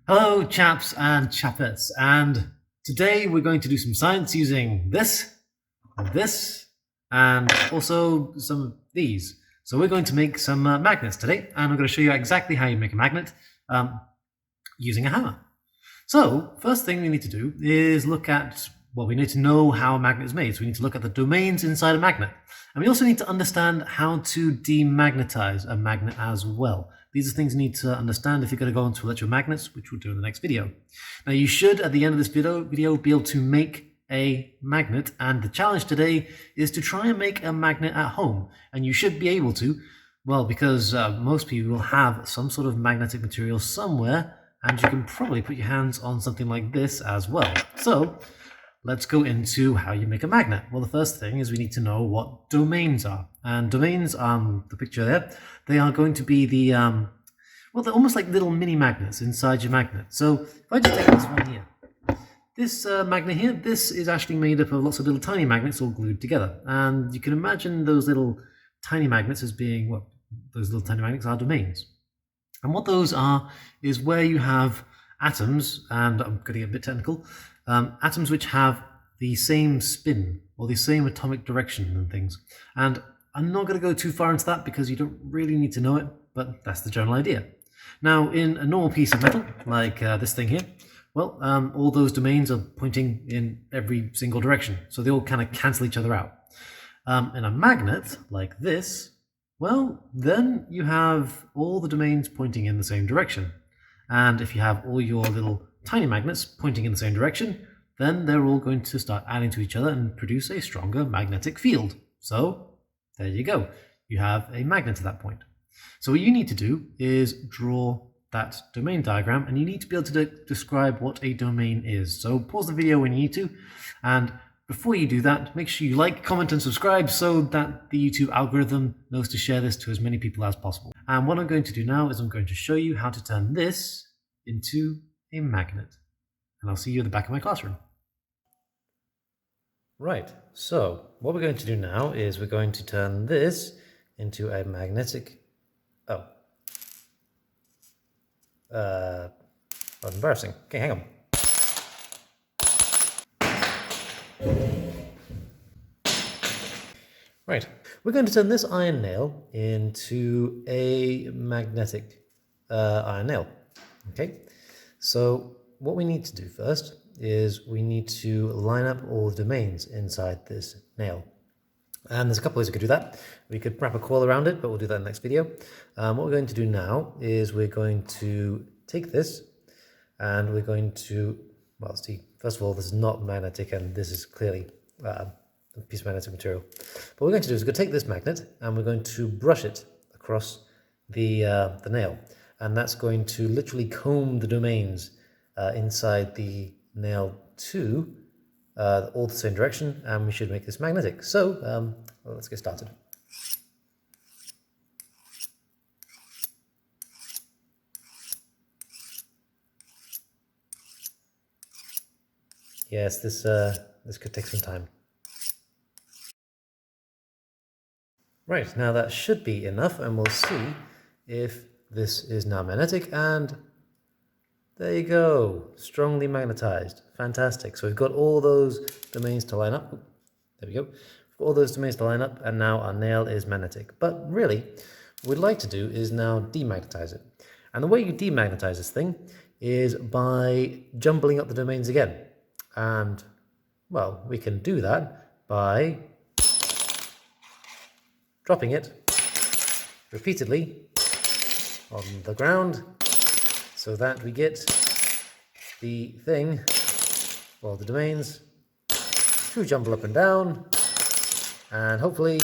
Hello chaps and chapettes, and today we're going to do some science using this, and also some of these. So we're going to make some magnets today, and I'm going to show you exactly how you make a magnet using a hammer. So first thing we need to do is look at, well, we need to know how a magnet is made. So we need to look at the domains inside a magnet. And we also need to understand how to demagnetize a magnet as well. These are things you need to understand if you're going to go into electromagnets, which we'll do in the next video. Now you should, at the end of this video be able to make a magnet, and the challenge today is to try and make a magnet at home. And you should be able to, well, because most people will have some sort of magnetic material somewhere, and you can probably put your hands on something like this as well. So let's go into how you make a magnet. Well, the first thing is we need to know what domains are. And domains, the picture there, they are going to be the, well, they're almost like little mini magnets inside your magnet. So if I just take this one here, this magnet here, this is actually made up of lots of little tiny magnets all glued together. And you can imagine those little tiny magnets as being, well, those little tiny magnets are domains. And what those are is where you have atoms, and I'm going to get a bit technical, atoms which have the same spin or the same atomic direction and things. And I'm not going to go too far into that because you don't really need to know it, but that's the general idea. Now, in a normal piece of metal, like this thing here, well, all those domains are pointing in every single direction, so they all kind of cancel each other out. In a magnet like this, well, then you have all the domains pointing in the same direction. And if you have all your little tiny magnets pointing in the same direction, then they're all going to start adding to each other and produce a stronger magnetic field. So there you go. You have a magnet at that point. So what you need to do is draw that domain diagram, and you need to be able to describe what a domain is. So pause the video when you need to, and before you do that, make sure you like, comment, and subscribe so that the YouTube algorithm knows to share this to as many people as possible. And what I'm going to do now is I'm going to show you how to turn this into a magnet. And I'll see you at the back of my classroom. Right, so what we're going to do now is we're going to turn this into a magnetic... What embarrassing. Okay, hang on. Right, we're going to turn this iron nail into a magnetic iron nail. Okay, so what we need to do first is we need to line up all the domains inside this nail. And there's a couple ways we could do that. We could wrap a coil around it, but we'll do that in the next video. What we're going to do now is we're going to take this and we're going to, well, see, first of all, this is not magnetic and this is clearly a piece of magnetic material. But what we're going to do is we're going to take this magnet and we're going to brush it across the nail. And that's going to literally comb the domains inside the nail to all the same direction, and we should make this magnetic. So well, let's get started. Yes, this could take some time. Right, now that should be enough, and we'll see if this is now magnetic, and there you go, strongly magnetized. Fantastic. So we've got all those domains to line up. There we go. We've got all those domains to line up, and now our nail is magnetic. But really, what we'd like to do is now demagnetize it. And the way you demagnetize this thing is by jumbling up the domains again. And, well, we can do that by dropping it repeatedly on the ground, so that we get the thing, well, the domains, to jumble up and down, and hopefully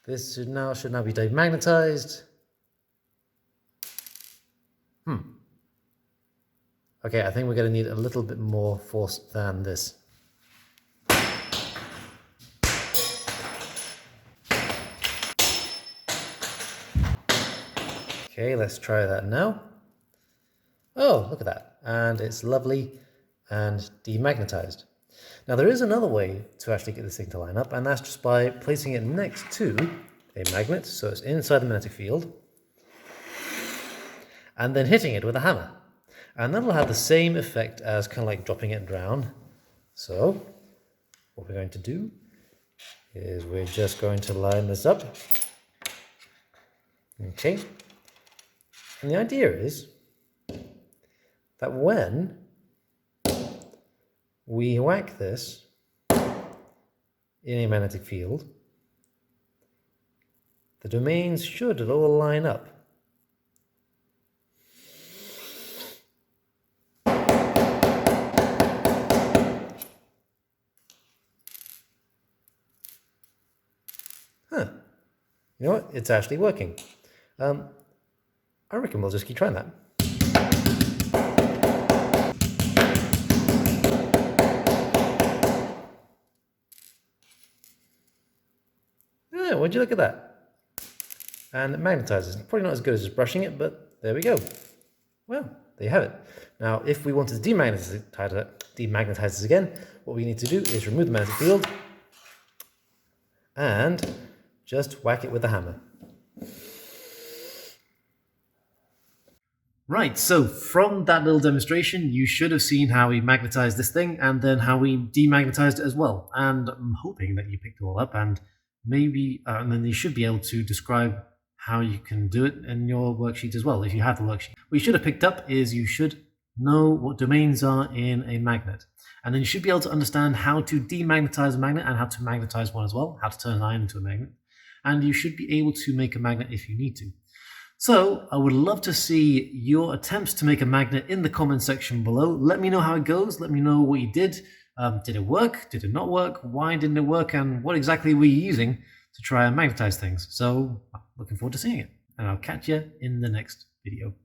this should now be demagnetized. Okay, I think we're going to need a little bit more force than this. Okay, let's try that now. Oh, look at that. And it's lovely and demagnetized. Now there is another way to actually get this thing to line up, and that's just by placing it next to a magnet, so it's inside the magnetic field, and then hitting it with a hammer. And that'll have the same effect as kind of like dropping it down. So what we're going to do is we're just going to line this up. Okay. And the idea is that when we whack this in a magnetic field, the domains should all line up. Huh. You know what? It's actually working. I reckon we'll just keep trying that. Yeah, would you look at that? And it magnetizes. Probably not as good as just brushing it, but there we go. Well, there you have it. Now, if we wanted to demagnetize this again, what we need to do is remove the magnetic field and just whack it with a hammer. Right, so from that little demonstration, you should have seen how we magnetized this thing and then how we demagnetized it as well. And I'm hoping that you picked it all up, and maybe, and then you should be able to describe how you can do it in your worksheet as well, if you have the worksheet. What you should have picked up is you should know what domains are in a magnet. And then you should be able to understand how to demagnetize a magnet and how to magnetize one as well, how to turn an ion into a magnet. And you should be able to make a magnet if you need to. So I would love to see your attempts to make a magnet in the comment section below. Let me know how it goes. Let me know what you did. Did it work? Did it not work? Why didn't it work? And what exactly were you using to try and magnetize things? So looking forward to seeing it. And I'll catch you in the next video.